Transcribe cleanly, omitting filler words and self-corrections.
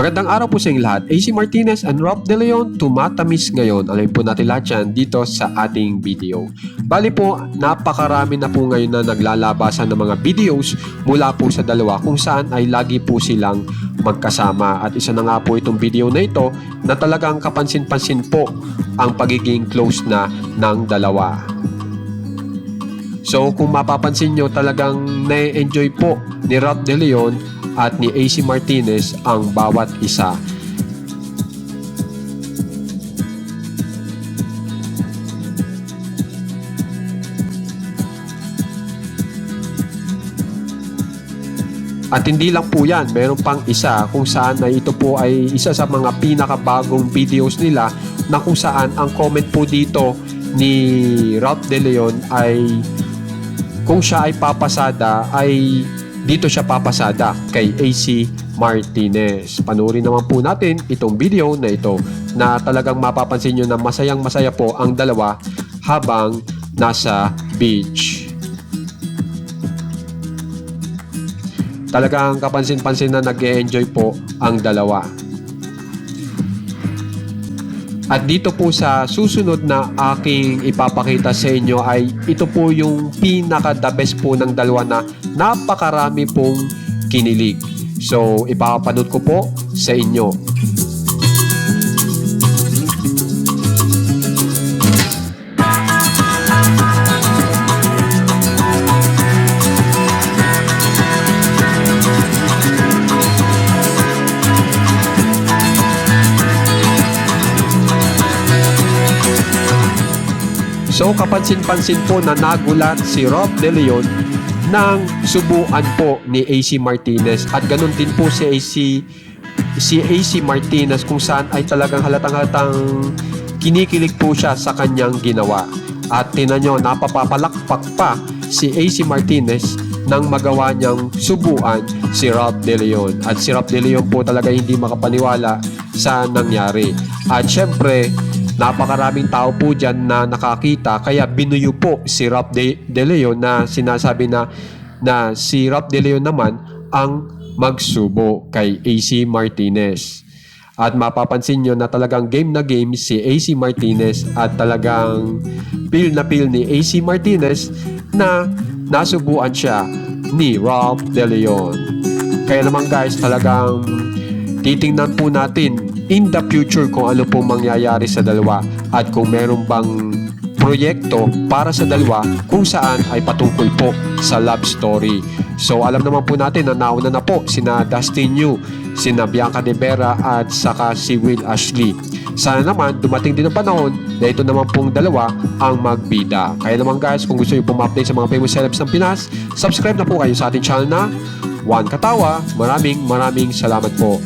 Magandang araw po sa inyong lahat. AC Martinez and Rob De Leon tumatamis ngayon. Alamin po natin lahat yan dito sa ating video. Bali po, napakarami na po ngayon na naglalabasan ng mga videos mula po sa dalawa kung saan ay lagi po silang magkasama. At isa na nga po itong video na ito na talagang kapansin-pansin po ang pagiging close na ng dalawa. So kung mapapansin nyo, talagang na-enjoy po ni Rob De Leon at ni AC Martinez ang bawat isa. At hindi lang po yan, meron pang isa kung saan ay ito po ay isa sa mga pinakabagong videos nila na kung saan ang comment po dito ni Rob De Leon ay kung siya ay papasada ay dito siya papasada kay AC Martinez. Panoorin naman po natin itong video na ito na talagang mapapansin nyo na masayang masaya po ang dalawa habang nasa beach. Talagang kapansin-pansin na nag-e-enjoy po ang dalawa. At dito po sa susunod na aking ipapakita sa inyo ay ito po yung pinaka-the best po ng dalawa na napakarami pong kinilig. So ipapanood ko po sa inyo. So kapansin-pansin po na nagulat si Rob De Leon nang subuan po ni AC Martinez at ganun din po si AC Martinez kung saan ay talagang halatang-halatang kinikilig po siya sa kanyang ginawa. At tinan nyo, napapapalakpak pa si AC Martinez nang magawa niyang subuan si Rob De Leon. At si Rob De Leon po talaga hindi makapaniwala sa nangyari. At syempre, napakaraming tao po dyan na nakakita kaya binuyo po si Rob De Leon na sinasabi na si Rob De Leon naman ang magsubo kay AC Martinez. At mapapansin nyo na talagang game na game si AC Martinez at talagang feel na feel ni AC Martinez na nasubuan siya ni Rob De Leon. Kaya naman guys, talagang titingnan po natin in the future kung ano pong mangyayari sa dalawa at kung meron bang proyekto para sa dalawa kung saan ay patungkol po sa love story. So alam naman po natin na nauna na po sina Dustin Yu, sina Bianca De Vera at saka si Will Ashley. Sana naman dumating din ang panahon na ito naman pong dalawa ang magbida. Kaya naman guys, kung gusto nyo pong ma-update sa mga famous celebs ng Pinas, subscribe na po kayo sa ating channel na One Katawa. Maraming salamat po.